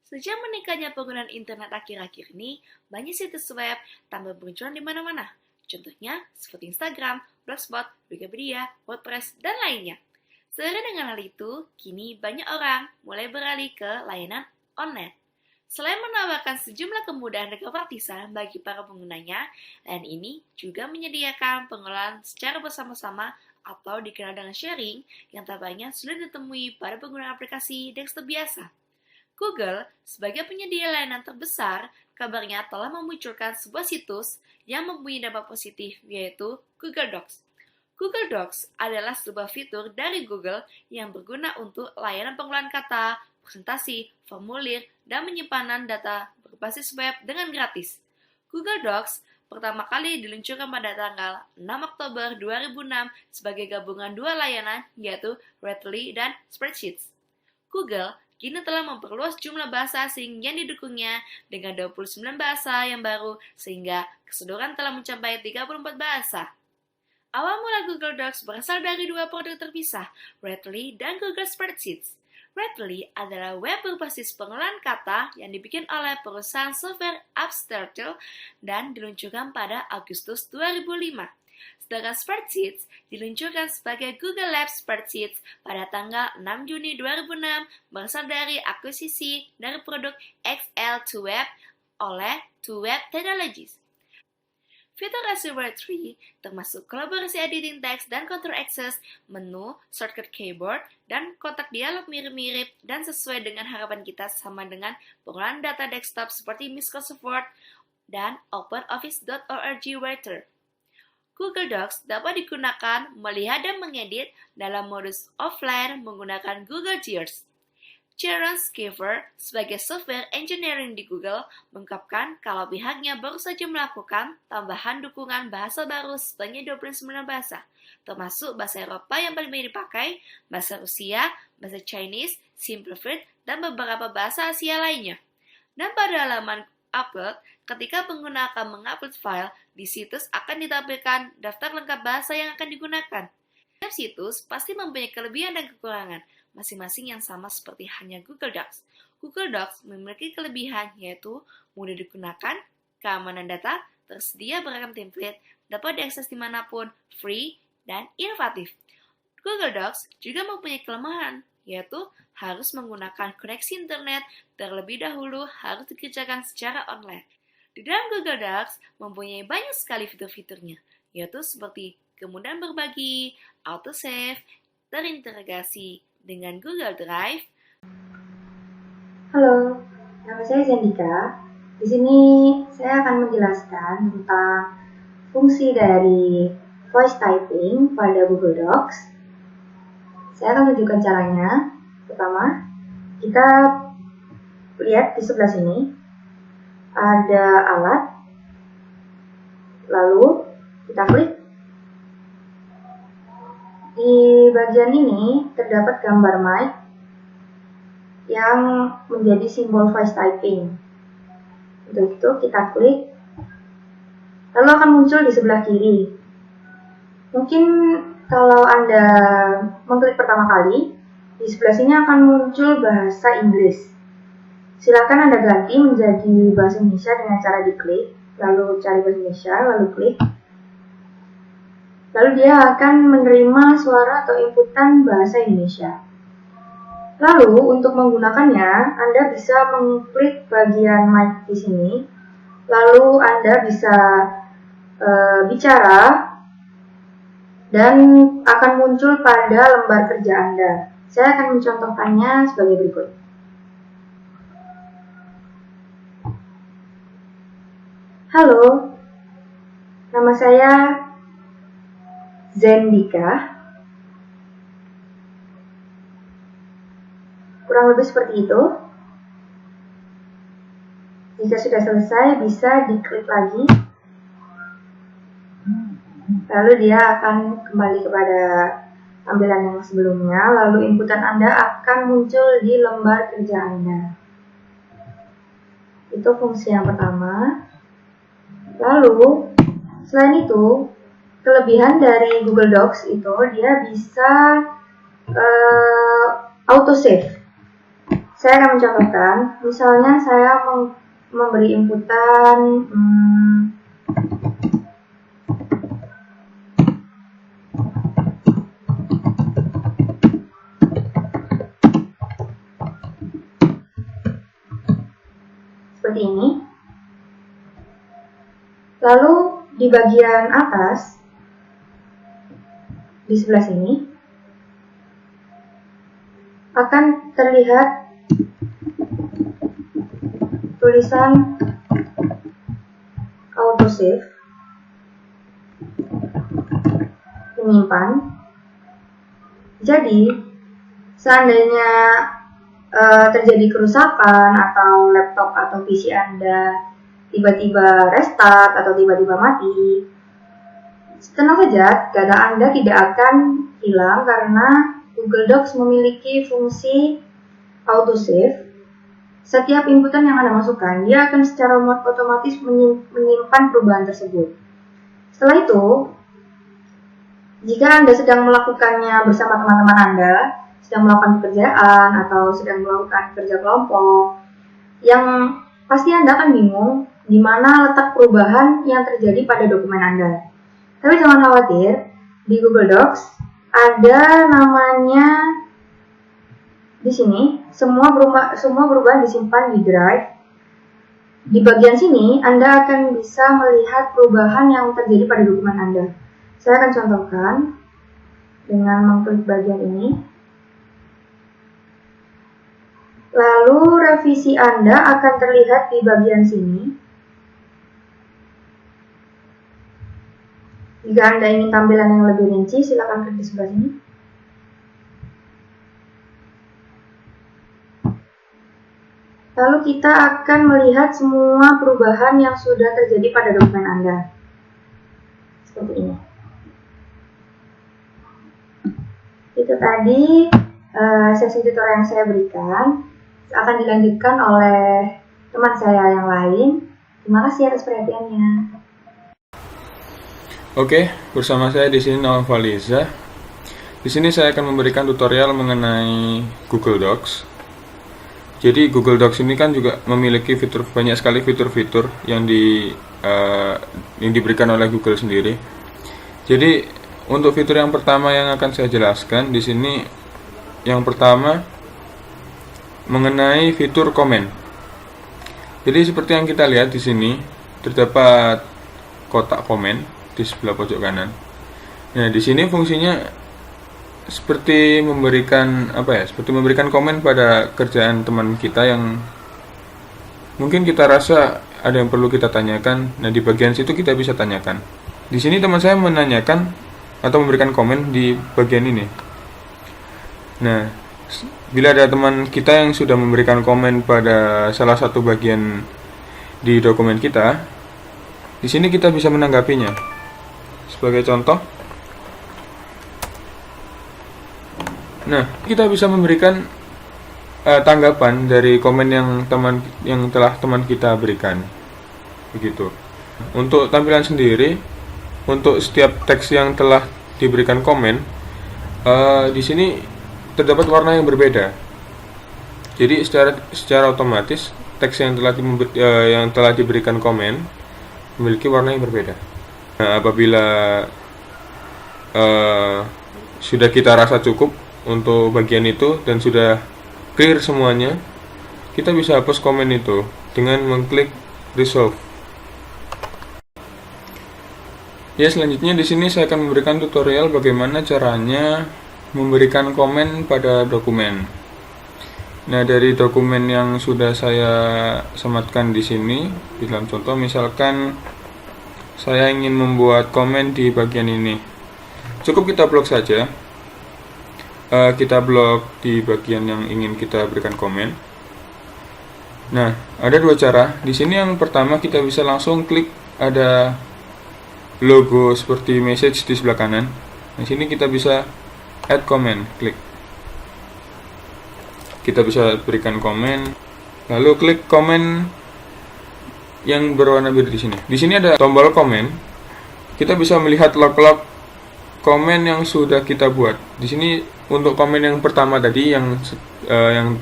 Sejak meningkatnya penggunaan internet akhir-akhir ini, banyak situs web tambah bermunculan di mana-mana. Contohnya seperti Instagram, Blogspot, Wikipedia, WordPress, dan lainnya. Seiring dengan hal itu, kini banyak orang mulai beralih ke layanan online. Selain menawarkan sejumlah kemudahan dan kepraktisan bagi para penggunanya, layanan ini juga menyediakan pengelolaan secara bersama-sama atau dikenal dengan sharing yang tampaknya sudah ditemui pada pengguna aplikasi desktop biasa. Google, sebagai penyedia layanan terbesar, kabarnya telah memunculkan sebuah situs yang mempunyai dampak positif, yaitu Google Docs. Google Docs adalah sebuah fitur dari Google yang berguna untuk layanan pengelolaan kata, presentasi, formulir, dan penyimpanan data berbasis web dengan gratis. Google Docs pertama kali diluncurkan pada tanggal 6 Oktober 2006 sebagai gabungan dua layanan, yaitu Readly dan Spreadsheets. Google kini telah memperluas jumlah bahasa asing yang didukungnya dengan 29 bahasa yang baru, sehingga keseluruhan telah mencapai 34 bahasa. Awal mula Google Docs berasal dari dua produk terpisah, Readly dan Google Spreadsheets. Readly adalah web berbasis pengelolaan kata yang dibikin oleh perusahaan software Upstartle dan diluncurkan pada Agustus 2005. Sedangkan Spreadsheets diluncurkan sebagai Google Labs Spreadsheets pada tanggal 6 Juni 2006 berasal dari akuisisi dari produk XL2Web oleh 2Web Technologies. Fitur Azure Tree termasuk kolaborasi editing text dan control access, menu, shortcut keyboard, dan kotak dialog mirip-mirip dan sesuai dengan harapan kita sama dengan pengelolaan data desktop seperti Microsoft Word dan OpenOffice.org Writer. Google Docs dapat digunakan melihat dan mengedit dalam modus offline menggunakan Google Gears. Sharon Schaefer, sebagai software engineering di Google, mengungkapkan kalau pihaknya baru saja melakukan tambahan dukungan bahasa baru sebanyak 29 bahasa, termasuk bahasa Eropa yang paling banyak dipakai, bahasa Rusia, bahasa Chinese, Simplified, dan beberapa bahasa Asia lainnya. Dan pada halaman upload, ketika pengguna akan mengupload file, di situs akan ditampilkan daftar lengkap bahasa yang akan digunakan. Setiap situs pasti mempunyai kelebihan dan kekurangan, masing-masing yang sama seperti hanya Google Docs. Google Docs memiliki kelebihan yaitu mudah digunakan, keamanan data, tersedia beragam template, dapat diakses dimanapun, free, dan inovatif. Google Docs juga mempunyai kelemahan, yaitu harus menggunakan koneksi internet, terlebih dahulu harus dikerjakan secara online. Di dalam Google Docs mempunyai banyak sekali fitur-fiturnya, yaitu seperti kemudahan berbagi, autosave, terintegrasi dengan Google Drive. Halo, nama saya Zendika. Di sini saya akan menjelaskan tentang fungsi dari voice typing pada Google Docs. Saya akan tunjukkan caranya. Pertama, kita lihat di sebelah sini ada alat, lalu kita klik. Di bagian ini terdapat gambar mic yang menjadi simbol voice typing. Untuk itu kita klik, lalu akan muncul di sebelah kiri. Mungkin kalau Anda mengklik pertama kali, di sebelah sini akan muncul bahasa Inggris. Silakan Anda ganti menjadi bahasa Indonesia dengan cara diklik, lalu cari bahasa Indonesia, lalu klik. Lalu dia akan menerima suara atau inputan bahasa Indonesia. Lalu untuk menggunakannya, Anda bisa mengklik bagian mic di sini. Lalu Anda bisa bicara dan akan muncul pada lembar kerja Anda. Saya akan mencontohkannya sebagai berikut. Halo, nama saya Zendika. Kurang lebih seperti itu. Jika sudah selesai, bisa diklik lagi. Lalu dia akan kembali kepada tampilan yang sebelumnya. Lalu inputan Anda akan muncul di lembar kerja Anda. Itu fungsi yang pertama. Lalu, selain itu, kelebihan dari Google Docs itu dia bisa autosave. Saya akan mencontohkan, misalnya saya memberi inputan seperti ini. Lalu di bagian atas, di sebelah sini, akan terlihat tulisan autosave, menyimpan. Jadi, seandainya terjadi kerusakan atau laptop atau PC Anda tiba-tiba restart atau tiba-tiba mati, tenang saja, data Anda tidak akan hilang karena Google Docs memiliki fungsi autosave. Setiap inputan yang Anda masukkan, dia akan secara otomatis menyimpan perubahan tersebut. Setelah itu, jika Anda sedang melakukannya bersama teman-teman Anda, sedang melakukan pekerjaan atau sedang melakukan kerja kelompok, yang pasti Anda akan bingung di mana letak perubahan yang terjadi pada dokumen Anda. Tapi jangan khawatir, di Google Docs ada namanya di sini, semua perubahan disimpan di Drive. Di bagian sini, Anda akan bisa melihat perubahan yang terjadi pada dokumen Anda. Saya akan contohkan dengan mengklik bagian ini. Lalu revisi Anda akan terlihat di bagian sini. Jika Anda ingin tampilan yang lebih rinci, silakan klik di sebelah sini. Lalu kita akan melihat semua perubahan yang sudah terjadi pada dokumen Anda. Seperti ini. Itu tadi sesi tutorial yang saya berikan. Akan dilanjutkan oleh teman saya yang lain. Terima kasih atas perhatiannya. Oke, bersama saya di sini Novaliza. Di sini saya akan memberikan tutorial mengenai Google Docs. Jadi Google Docs ini kan juga memiliki banyak sekali fitur-fitur yang diberikan oleh Google sendiri. Jadi untuk fitur yang pertama yang akan saya jelaskan di sini, yang pertama mengenai fitur komen. Jadi seperti yang kita lihat di sini terdapat kotak komen di sebelah pojok kanan. Nah, di sini fungsinya seperti memberikan seperti memberikan komen pada kerjaan teman kita yang mungkin kita rasa ada yang perlu kita tanyakan. Nah, di bagian situ kita bisa tanyakan. Di sini teman saya menanyakan atau memberikan komen di bagian ini. Nah, bila ada teman kita yang sudah memberikan komen pada salah satu bagian di dokumen kita, di sini kita bisa menanggapinya. Sebagai contoh, nah, kita bisa memberikan tanggapan dari komen yang telah teman kita berikan. Begitu. Untuk tampilan sendiri, untuk setiap teks yang telah diberikan komen, di sini terdapat warna yang berbeda. Jadi secara otomatis teks yang telah diberikan komen memiliki warna yang berbeda. Nah, apabila sudah kita rasa cukup untuk bagian itu dan sudah clear semuanya, kita bisa hapus komen itu dengan mengklik resolve. Ya, selanjutnya di sini saya akan memberikan tutorial bagaimana caranya memberikan komen pada dokumen. Nah, dari dokumen yang sudah saya sematkan di sini, di dalam contoh misalkan saya ingin membuat komen di bagian ini. Cukup kita blok saja. Kita blok di bagian yang ingin kita berikan komen. Nah, ada dua cara. Di sini yang pertama kita bisa langsung klik ada logo seperti message di sebelah kanan. Di sini kita bisa add comment, klik. Kita bisa berikan komen. Lalu klik komen yang berwarna biru di sini. Di sini ada tombol komen. Kita bisa melihat log-log komen yang sudah kita buat. Di sini untuk komen yang pertama tadi yang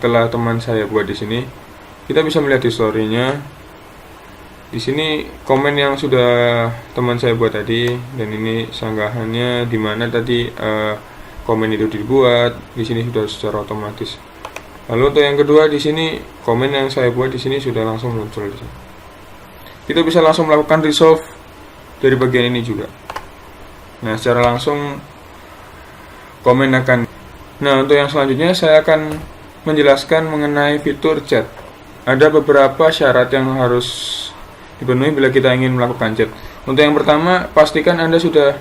telah teman saya buat di sini, kita bisa melihat historinya. Di sini komen yang sudah teman saya buat tadi, dan ini sanggahannya di mana tadi komen itu dibuat. Di sini sudah secara otomatis. Lalu untuk yang kedua, di sini komen yang saya buat di sini sudah langsung muncul di sini. Kita bisa langsung melakukan resolve dari bagian ini juga. Nah, secara langsung komen akan. Nah, untuk yang selanjutnya saya akan menjelaskan mengenai fitur chat. Ada beberapa syarat yang harus dipenuhi bila kita ingin melakukan chat. Untuk yang pertama, pastikan Anda sudah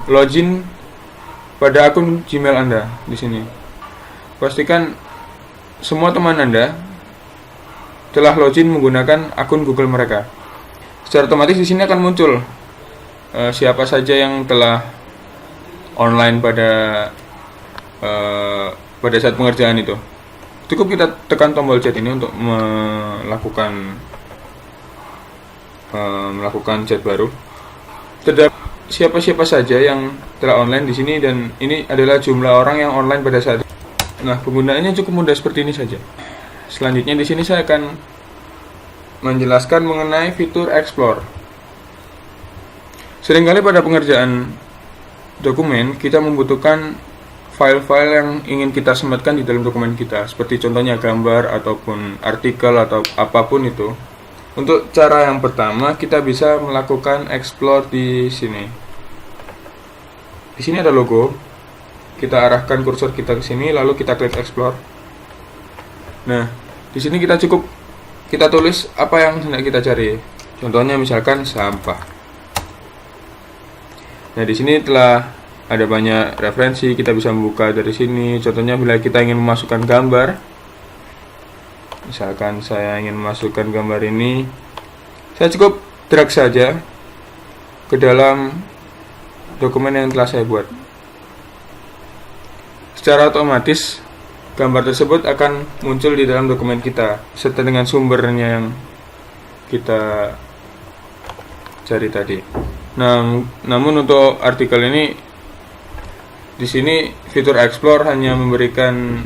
login pada akun Gmail Anda di sini. Pastikan semua teman Anda telah login menggunakan akun Google mereka. Secara otomatis di sini akan muncul siapa saja yang telah online pada saat pengerjaan itu. Cukup kita tekan tombol chat ini untuk melakukan chat baru. Terdapat siapa-siapa saja yang telah online di sini, dan ini adalah jumlah orang yang online pada saat itu. Nah, penggunaannya cukup mudah seperti ini saja. Selanjutnya di sini saya akan menjelaskan mengenai fitur Explore. Seringkali pada pengerjaan dokumen, kita membutuhkan file-file yang ingin kita sematkan di dalam dokumen kita, seperti contohnya gambar ataupun artikel atau apapun itu. Untuk cara yang pertama, kita bisa melakukan explore di sini. Di sini ada logo. Kita arahkan kursor kita ke sini, lalu kita klik explore. Nah, di sini kita tulis apa yang hendak kita cari. Contohnya misalkan sampah. Nah, di sini telah ada banyak referensi, kita bisa membuka dari sini. Contohnya bila kita ingin memasukkan gambar, misalkan saya ingin memasukkan gambar ini, saya cukup drag saja ke dalam dokumen yang telah saya buat. Secara otomatis gambar tersebut akan muncul di dalam dokumen kita serta dengan sumbernya yang kita cari tadi. Nah, namun untuk artikel ini, di sini fitur Explore hanya memberikan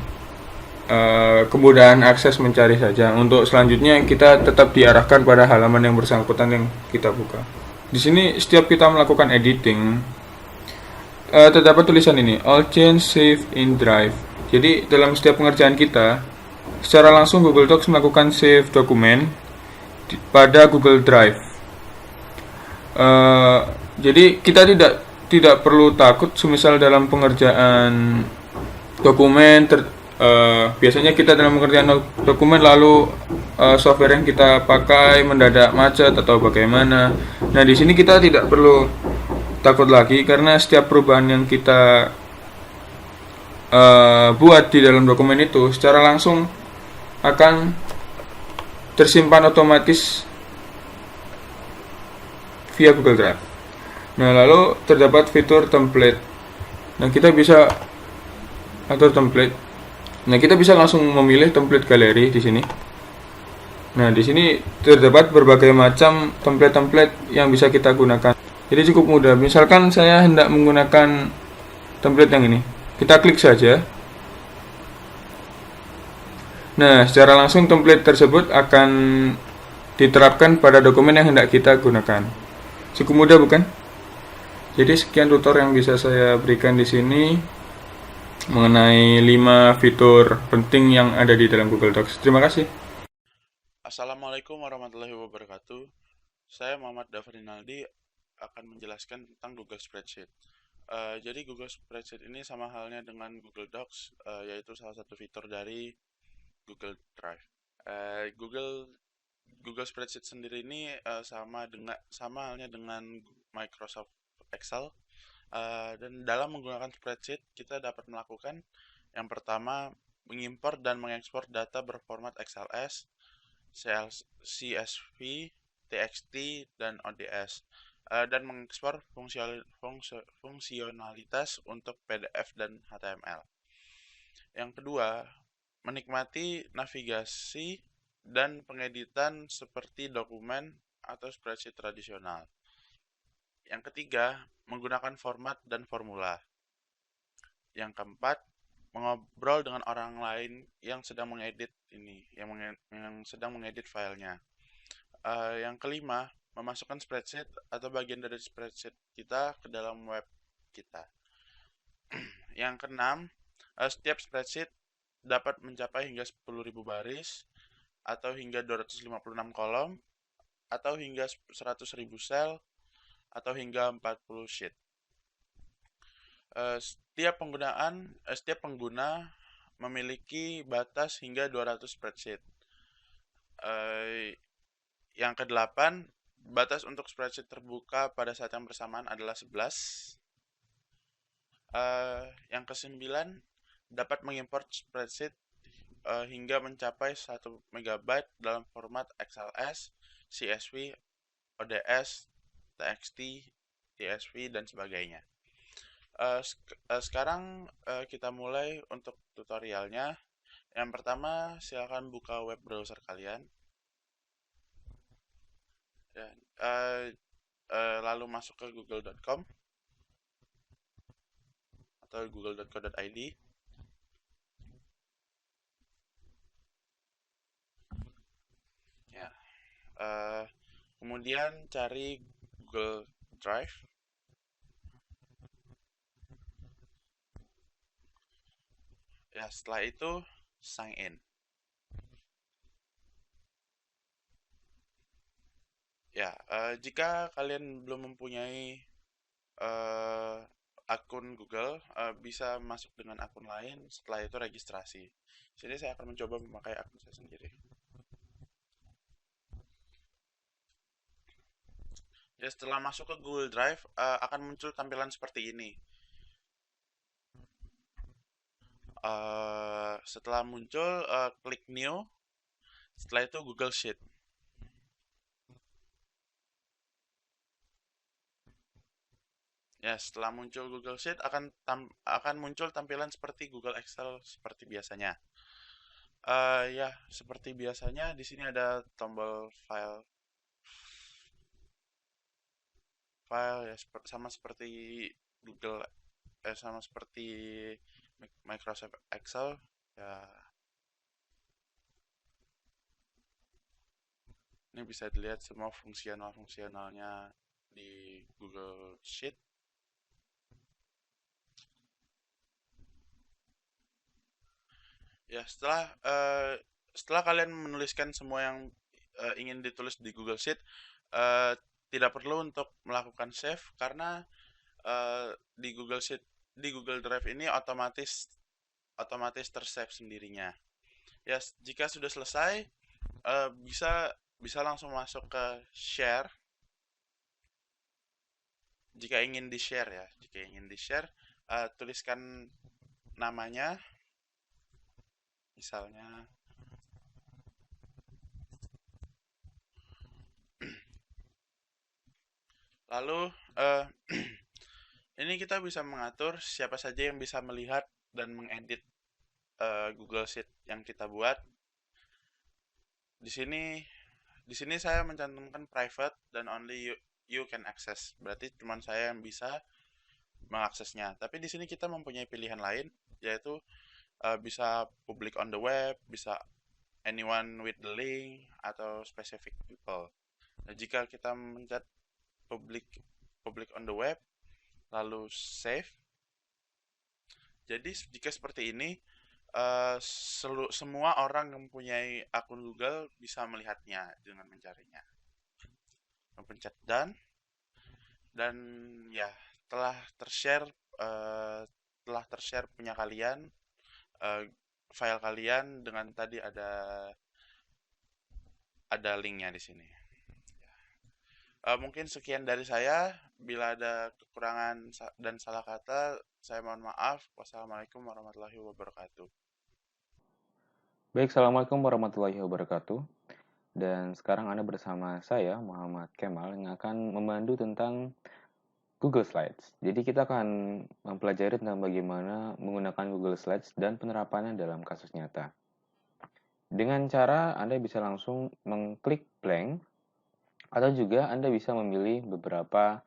kemudahan akses mencari saja. Untuk selanjutnya kita tetap diarahkan pada halaman yang bersangkutan yang kita buka. Di sini setiap kita melakukan editing, terdapat tulisan ini, all change save in Drive. Jadi dalam setiap pengerjaan kita, secara langsung Google Docs melakukan save dokumen pada Google Drive. Jadi kita tidak perlu takut semisal dalam pengerjaan dokumen biasanya kita dalam pengerjaan dokumen lalu software yang kita pakai mendadak macet atau bagaimana. Nah, di sini kita tidak perlu takut lagi karena setiap perubahan yang kita buat di dalam dokumen itu secara langsung akan tersimpan otomatis via Google Drive. Nah, lalu terdapat fitur template. Nah, kita bisa atur template. Nah, kita bisa langsung memilih template galeri di sini. Nah, di sini terdapat berbagai macam template-template yang bisa kita gunakan. Jadi cukup mudah. Misalkan saya hendak menggunakan template yang ini. Kita klik saja. Nah, secara langsung template tersebut akan diterapkan pada dokumen yang hendak kita gunakan. Cukup mudah, bukan? Jadi sekian tutor yang bisa saya berikan di sini mengenai 5 fitur penting yang ada di dalam Google Docs. Terima kasih. Assalamualaikum warahmatullahi wabarakatuh. Saya Muhammad Dafrinaldi akan menjelaskan tentang Google Spreadsheet. Jadi Google Spreadsheet ini sama halnya dengan Google Docs, yaitu salah satu fitur dari Google Drive. Google Spreadsheet sendiri ini sama halnya dengan Microsoft Excel. Dan dalam menggunakan spreadsheet kita dapat melakukan yang pertama mengimpor dan mengekspor data berformat XLS, CSV, TXT, dan ODS, dan mengekspor fungsionalitas untuk PDF dan HTML. Yang kedua, menikmati navigasi dan pengeditan seperti dokumen atau spreadsheet tradisional. Yang ketiga, menggunakan format dan formula. Yang keempat, mengobrol dengan orang lain yang sedang mengedit ini, yang sedang mengedit filenya. Yang kelima, memasukkan spreadsheet atau bagian dari spreadsheet kita ke dalam web kita. Yang keenam, setiap spreadsheet dapat mencapai hingga 10.000 baris atau hingga 256 kolom atau hingga 100.000 sel atau hingga 40 sheet. Setiap pengguna memiliki batas hingga 200 spreadsheet. Yang kedelapan, batas untuk spreadsheet terbuka pada saat yang bersamaan adalah 11. Yang kesembilan, dapat mengimport spreadsheet hingga mencapai 1 MB dalam format XLS, CSV, ODS, TXT, TSV, dan sebagainya. Sekarang kita mulai untuk tutorialnya. Yang pertama, silakan buka web browser kalian. Dan, lalu masuk ke google.com atau google.co.id. Ya. Kemudian cari Google Drive. Ya, setelah itu sign in. Ya, jika kalian belum mempunyai akun Google, bisa masuk dengan akun lain, setelah itu registrasi. Jadi saya akan mencoba memakai akun saya sendiri. Ya, setelah masuk ke Google Drive, akan muncul tampilan seperti ini. Setelah muncul, klik New. Setelah itu Google Sheet. Ya, setelah muncul Google Sheet akan muncul tampilan seperti Google Excel seperti biasanya. Ya, seperti biasanya di sini ada tombol file ya, sama seperti Google, sama seperti Microsoft Excel. Ya, ini bisa dilihat semua fungsionalnya di Google Sheet. Ya, setelah kalian menuliskan semua yang ingin ditulis di Google Sheet, tidak perlu untuk melakukan save karena di Google Sheet, di Google Drive ini otomatis tersave sendirinya. Ya, jika sudah selesai, bisa langsung masuk ke share. Jika ingin di-share ya, tuliskan namanya. Misalnya lalu ini kita bisa mengatur siapa saja yang bisa melihat dan mengedit Google Sheet yang kita buat. Di sini saya mencantumkan private dan only you can access. Berarti cuma saya yang bisa mengaksesnya. Tapi di sini kita mempunyai pilihan lain, yaitu bisa public on the web, bisa anyone with the link, atau specific people. Nah, jika kita mencet public on the web, lalu save. Jadi jika seperti ini, semua orang yang mempunyai akun Google bisa melihatnya dengan mencarinya. Pencet done, dan ya telah tershare punya kalian, file kalian dengan tadi ada linknya di sini. Mungkin sekian dari saya. Bila ada kekurangan dan salah kata, saya mohon maaf. Wassalamualaikum warahmatullahi wabarakatuh. Baik, Assalamualaikum warahmatullahi wabarakatuh. Dan sekarang Anda bersama saya, Muhammad Kemal, yang akan memandu tentang Google Slides. Jadi kita akan mempelajari tentang bagaimana menggunakan Google Slides dan penerapannya dalam kasus nyata. Dengan cara Anda bisa langsung mengklik blank, atau juga Anda bisa memilih beberapa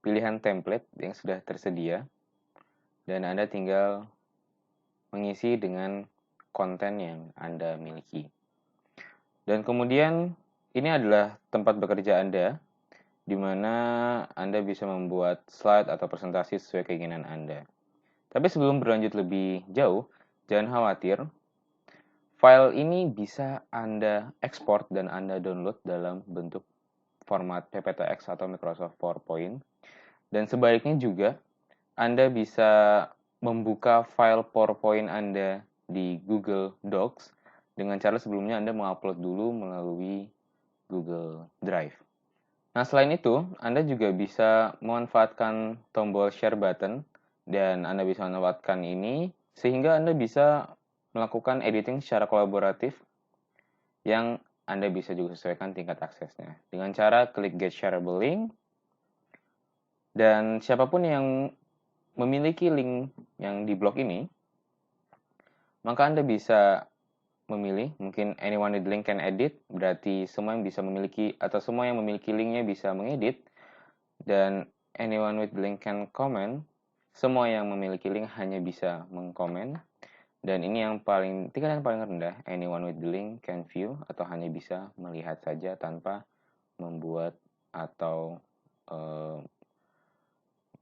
pilihan template yang sudah tersedia dan Anda tinggal mengisi dengan konten yang Anda miliki. Dan kemudian ini adalah tempat bekerja Anda, di mana Anda bisa membuat slide atau presentasi sesuai keinginan Anda. Tapi sebelum berlanjut lebih jauh, jangan khawatir, file ini bisa Anda ekspor dan Anda download dalam bentuk format PPTX atau Microsoft PowerPoint. Dan sebaliknya juga, Anda bisa membuka file PowerPoint Anda di Google Docs dengan cara sebelumnya Anda mengupload dulu melalui Google Drive. Nah, selain itu, Anda juga bisa memanfaatkan tombol share button dan Anda bisa memanfaatkan ini sehingga Anda bisa melakukan editing secara kolaboratif yang Anda bisa juga sesuaikan tingkat aksesnya. Dengan cara klik Get Shareable Link, dan siapapun yang memiliki link yang di blog ini, maka Anda bisa memilih, mungkin anyone with link can edit, berarti semua yang bisa memiliki, atau semua yang memiliki linknya bisa mengedit, dan anyone with link can comment, semua yang memiliki link hanya bisa mengkomen. Dan ini yang tingkat yang paling rendah, anyone with the link can view, atau hanya bisa melihat saja tanpa membuat atau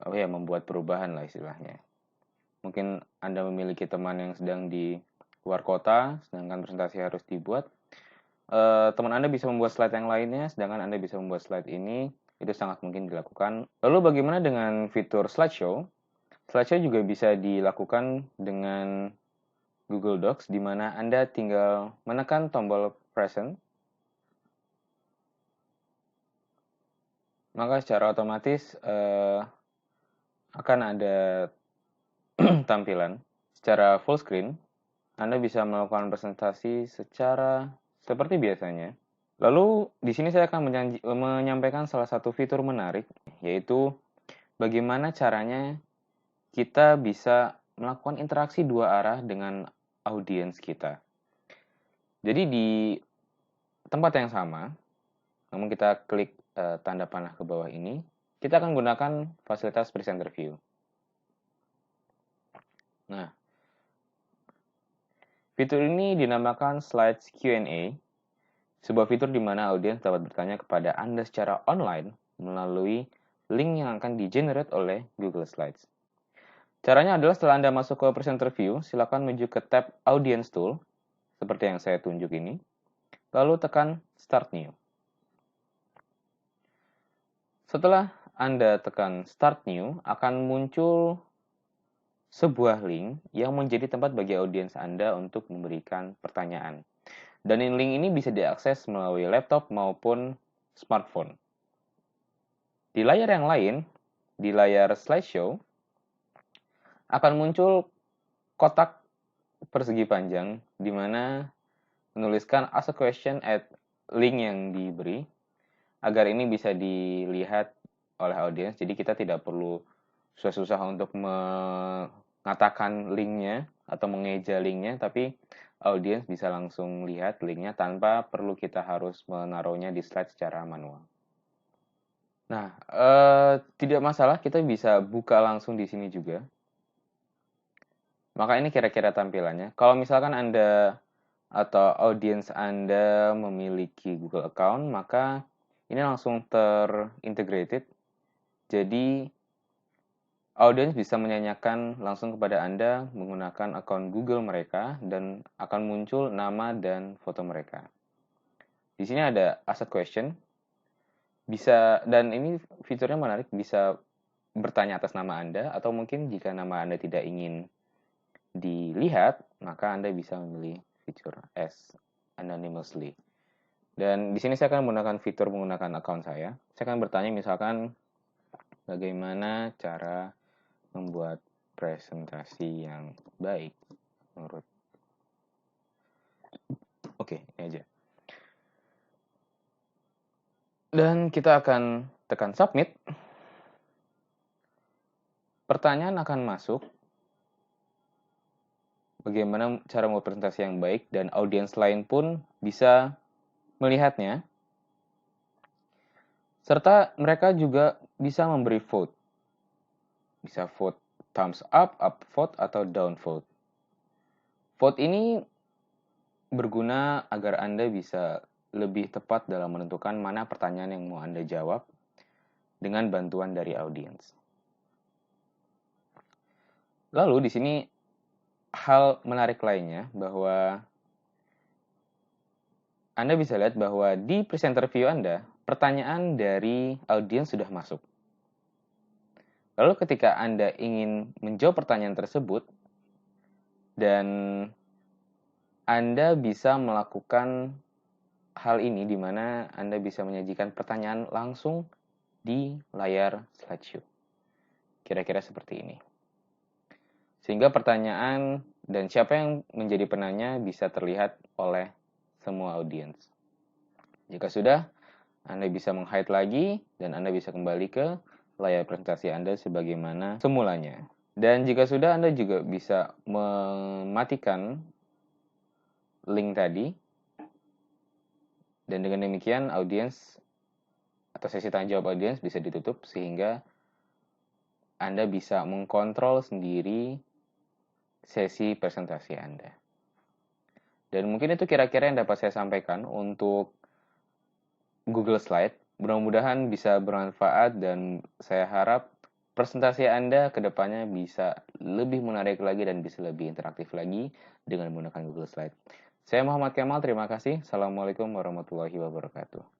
membuat perubahan lah istilahnya. Mungkin Anda memiliki teman yang sedang di luar kota, sedangkan presentasi harus dibuat. Teman Anda bisa membuat slide yang lainnya, sedangkan Anda bisa membuat slide ini, itu sangat mungkin dilakukan. Lalu bagaimana dengan fitur slideshow? Slideshow juga bisa dilakukan dengan Google Docs, di mana Anda tinggal menekan tombol present, maka secara otomatis akan ada tampilan secara full screen. Anda bisa melakukan presentasi seperti biasanya. Lalu di sini saya akan menyampaikan salah satu fitur menarik, yaitu bagaimana caranya kita bisa melakukan interaksi dua arah dengan audiens kita. Jadi di tempat yang sama, namun kita klik tanda panah ke bawah ini, kita akan gunakan fasilitas presenter view. Nah, fitur ini dinamakan Slides Q&A, sebuah fitur di mana audiens dapat bertanya kepada Anda secara online melalui link yang akan di-generate oleh Google Slides. Caranya adalah setelah Anda masuk ke presenter view, silakan menuju ke tab Audience Tool, seperti yang saya tunjuk ini, lalu tekan Start New. Setelah Anda tekan Start New, akan muncul sebuah link yang menjadi tempat bagi audiens Anda untuk memberikan pertanyaan. Dan link ini bisa diakses melalui laptop maupun smartphone. Di layar yang lain, di layar slideshow, akan muncul kotak persegi panjang di mana menuliskan Ask a question at link yang diberi agar ini bisa dilihat oleh audiens. Jadi kita tidak perlu susah-susah untuk mengatakan linknya atau mengeja linknya, tapi audiens bisa langsung lihat linknya tanpa perlu kita harus menaruhnya di slide secara manual. Nah, tidak masalah, kita bisa buka langsung di sini juga. Maka ini kira-kira tampilannya. Kalau misalkan Anda atau audiens Anda memiliki Google account, maka ini langsung terintegrated. Jadi, audiens bisa menanyakan langsung kepada Anda menggunakan akun Google mereka dan akan muncul nama dan foto mereka. Di sini ada Ask a Question. Dan ini fiturnya menarik, bisa bertanya atas nama Anda, atau mungkin jika nama Anda tidak ingin dilihat, maka Anda bisa memilih fitur Ask Anonymously. Dan di sini saya akan menggunakan fitur menggunakan akun saya. Saya akan bertanya misalkan bagaimana cara membuat presentasi yang baik menurut. Oke, ini aja. Dan kita akan tekan submit. Pertanyaan akan masuk. Bagaimana cara membuat presentasi yang baik, dan audiens lain pun bisa melihatnya. Serta mereka juga bisa memberi vote. Bisa vote thumbs up vote, atau down vote. Vote ini berguna agar Anda bisa lebih tepat dalam menentukan mana pertanyaan yang mau Anda jawab dengan bantuan dari audiens. Lalu di sini hal menarik lainnya bahwa Anda bisa lihat bahwa di presenter view Anda, pertanyaan dari audiens sudah masuk. Lalu ketika Anda ingin menjawab pertanyaan tersebut, dan Anda bisa melakukan hal ini di mana Anda bisa menyajikan pertanyaan langsung di layar slideshow. Kira-kira seperti ini. Sehingga pertanyaan dan siapa yang menjadi penanya bisa terlihat oleh semua audiens. Jika sudah, Anda bisa meng-hide lagi dan Anda bisa kembali ke layar presentasi Anda sebagaimana semulanya. Dan jika sudah, Anda juga bisa mematikan link tadi. Dan dengan demikian audiens atau sesi tanya jawab audiens bisa ditutup sehingga Anda bisa mengkontrol sendiri sesi presentasi Anda. Dan mungkin itu kira-kira yang dapat saya sampaikan untuk Google Slide. Mudah-mudahan bisa bermanfaat dan saya harap presentasi Anda ke depannya bisa lebih menarik lagi dan bisa lebih interaktif lagi dengan menggunakan Google Slide. Saya Muhammad Kemal, terima kasih. Assalamualaikum warahmatullahi wabarakatuh.